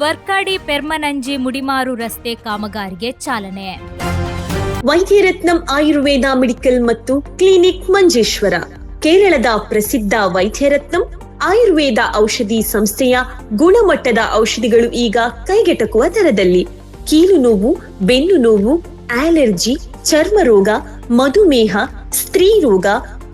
ವರ್ಕಾಡಿ ಪೆರ್ಮನಂಜಿ ಮುಡಿಮಾರು ರಸ್ತೆ ಕಾಮಗಾರಿಗೆ ಚಾಲನೆ. ವೈದ್ಯರತ್ನಂ ಆಯುರ್ವೇದ ಮೆಡಿಕಲ್ ಮತ್ತು ಕ್ಲಿನಿಕ್ ಮಂಜೇಶ್ವರ. ಕೇರಳದ ಪ್ರಸಿದ್ಧ ವೈದ್ಯರತ್ನಂ ಆಯುರ್ವೇದ ಔಷಧಿ ಸಂಸ್ಥೆಯ ಗುಣಮಟ್ಟದ ಔಷಧಿಗಳು ಈಗ ಕೈಗೆಟಕುವ ದರದಲ್ಲಿ. ಕೀಲು ನೋವು, ಬೆನ್ನು ನೋವು, ಅಲರ್ಜಿ, ಚರ್ಮ ರೋಗ, ಮಧುಮೇಹ, ಸ್ತ್ರೀ ರೋಗ,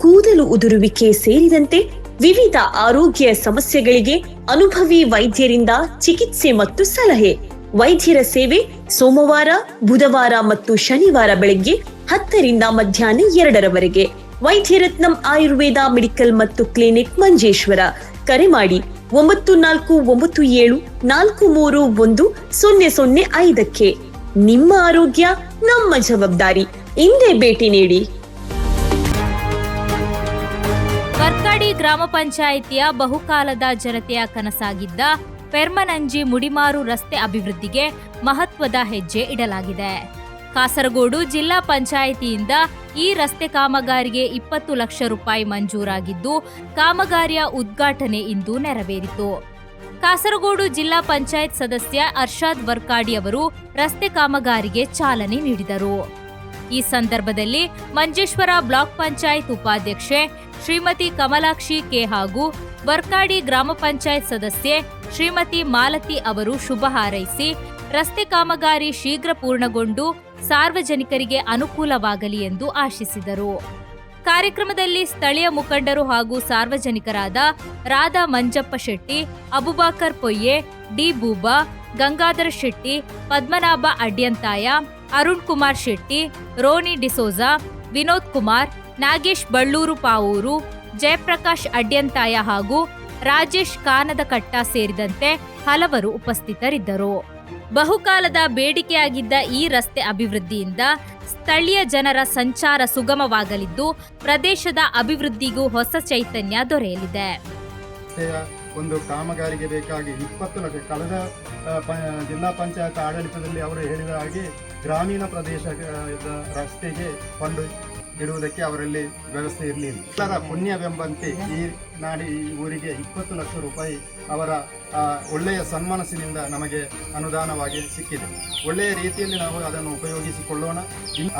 ಕೂದಲು ಉದುರುವಿಕೆ ಸೇರಿದಂತೆ ವಿವಿಧ ಆರೋಗ್ಯ ಸಮಸ್ಯೆಗಳಿಗೆ ಅನುಭವಿ ವೈದ್ಯರಿಂದ ಚಿಕಿತ್ಸೆ ಮತ್ತು ಸಲಹೆ. ವೈದ್ಯರ ಸೇವೆ ಸೋಮವಾರ, ಬುಧವಾರ ಮತ್ತು ಶನಿವಾರ ಬೆಳಗ್ಗೆ 10ರಿಂದ ಮಧ್ಯಾಹ್ನ 2ರವರೆಗೆ. ವೈದ್ಯರತ್ನಂ ಆಯುರ್ವೇದ ಮೆಡಿಕಲ್ ಮತ್ತು ಕ್ಲಿನಿಕ್ ಮಂಜೇಶ್ವರ. ಕರೆ ಮಾಡಿ 9497431005. ನಿಮ್ಮ ಆರೋಗ್ಯ ನಮ್ಮ ಜವಾಬ್ದಾರಿ. ಇಂದೇ ಭೇಟಿ ನೀಡಿ. ವರ್ಕಾಡಿ ಗ್ರಾಮ ಪಂಚಾಯಿತಿಯ ಬಹುಕಾಲದ ಜನತೆಯ ಕನಸಾಗಿದ್ದ ಪೆರ್ಮನಂಜಿ ಮುಡಿಮಾರು ರಸ್ತೆ ಅಭಿವೃದ್ಧಿಗೆ ಮಹತ್ವದ ಹೆಜ್ಜೆ ಇಡಲಾಗಿದೆ. ಕಾಸರಗೋಡು ಜಿಲ್ಲಾ ಪಂಚಾಯಿತಿಯಿಂದ ಈ ರಸ್ತೆ ಕಾಮಗಾರಿಗೆ 20 ಲಕ್ಷ ರೂಪಾಯಿ ಮಂಜೂರಾಗಿದ್ದು, ಕಾಮಗಾರಿಯ ಉದ್ಘಾಟನೆ ಇಂದು ನೆರವೇರಿತು. ಕಾಸರಗೋಡು ಜಿಲ್ಲಾ ಪಂಚಾಯತ್ ಸದಸ್ಯ ಅರ್ಷಾದ್ ವರ್ಕಾಡಿ ಅವರು ರಸ್ತೆ ಕಾಮಗಾರಿಗೆ ಚಾಲನೆ ನೀಡಿದರು. ಈ ಸಂದರ್ಭದಲ್ಲಿ ಮಂಜೇಶ್ವರ ಬ್ಲಾಕ್ ಪಂಚಾಯತ್ ಉಪಾಧ್ಯಕ್ಷೆ ಶ್ರೀಮತಿ ಕಮಲಾಕ್ಷಿ ಕೆ ಹಾಗೂ ವರ್ಕಾಡಿ ಗ್ರಾಮ ಪಂಚಾಯತ್ ಸದಸ್ಯೆ ಶ್ರೀಮತಿ ಮಾಲತಿ ಅವರು ಶುಭ ಹಾರೈಸಿ ರಸ್ತೆ ಕಾಮಗಾರಿ ಶೀಘ್ರ ಪೂರ್ಣಗೊಂಡು ಸಾರ್ವಜನಿಕರಿಗೆ ಅನುಕೂಲವಾಗಲಿ ಎಂದು ಆಶಿಸಿದರು. ಕಾರ್ಯಕ್ರಮದಲ್ಲಿ ಸ್ಥಳೀಯ ಮುಖಂಡರು ಹಾಗೂ ಸಾರ್ವಜನಿಕರಾದ ರಾಧಾ ಮಂಜಪ್ಪ ಶೆಟ್ಟಿ, ಅಬುಬಾಕರ್ ಪೊಯ್ಯೆ, ಡಿ ಬೂಬಾ, ಗಂಗಾಧರ ಶೆಟ್ಟಿ, ಪದ್ಮನಾಭ ಅಡ್ಯಂತಾಯ, ಅರುಣ್ ಕುಮಾರ್ ಶೆಟ್ಟಿ, ರೋನಿ ಡಿಸೋಜಾ, ವಿನೋದ್ ಕುಮಾರ್, ನಾಗೇಶ್ ಬಳ್ಳೂರು ಪಾವೂರು, ಜಯಪ್ರಕಾಶ್ ಅಡ್ಯಂತಾಯ ಹಾಗೂ ರಾಜೇಶ್ ಕಾನದಕಟ್ಟ ಸೇರಿದಂತೆ ಹಲವರು ಉಪಸ್ಥಿತರಿದ್ದರು. ಬಹುಕಾಲದ ಬೇಡಿಕೆಯಾಗಿದ್ದ ಈ ರಸ್ತೆ ಅಭಿವೃದ್ಧಿಯಿಂದ ಸ್ಥಳೀಯ ಜನರ ಸಂಚಾರ ಸುಗಮವಾಗಲಿದ್ದು, ಪ್ರದೇಶದ ಅಭಿವೃದ್ಧಿಗೂ ಹೊಸ ಚೈತನ್ಯ ದೊರೆಯಲಿದೆ. ಒಂದು ಕಾಮಗಾರಿಗೆ ಬೇಕಾಗಿ 20 ಲಕ್ಷ ಕಳೆದ ಜಿಲ್ಲಾ ಪಂಚಾಯತ್ ಆಡಳಿತದಲ್ಲಿ ಅವರು ಹೇಳಿದ ಹಾಗೆ ಗ್ರಾಮೀಣ ಪ್ರದೇಶದ ರಸ್ತೆಗೆ ಫಂಡ್ ಇಡುವುದಕ್ಕೆ ಅವರಲ್ಲಿ ವ್ಯವಸ್ಥೆ ಇರಲಿಲ್ಲ. ಎಲ್ಲರ ಪುಣ್ಯವೆಂಬಂತೆ ಈ ಊರಿಗೆ 20 ಲಕ್ಷ ರೂಪಾಯಿ ಅವರ ಒಳ್ಳೆಯ ಸನ್ಮಾನಸಿನಿಂದ ನಮಗೆ ಅನುದಾನವಾಗಿ ಸಿಕ್ಕಿದೆ. ಒಳ್ಳೆಯ ರೀತಿಯಲ್ಲಿ ನಾವು ಅದನ್ನು ಉಪಯೋಗಿಸಿಕೊಳ್ಳೋಣ.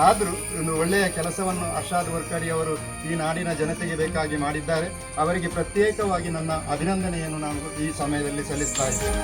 ಆದರೂ ಒಂದು ಒಳ್ಳೆಯ ಕೆಲಸವನ್ನು ಅರ್ಷಾದ್ ವರ್ಕಾಡಿ ಅವರು ಈ ನಾಡಿನ ಜನತೆಗೆ ಬೇಕಾಗಿ ಮಾಡಿದ್ದಾರೆ. ಅವರಿಗೆ ಪ್ರತ್ಯೇಕವಾಗಿ ನನ್ನ ಅಭಿನಂದನೆಯನ್ನು ನಾನು ಈ ಸಮಯದಲ್ಲಿ ಸಲ್ಲಿಸ್ತಾ ಇದ್ದೇನೆ.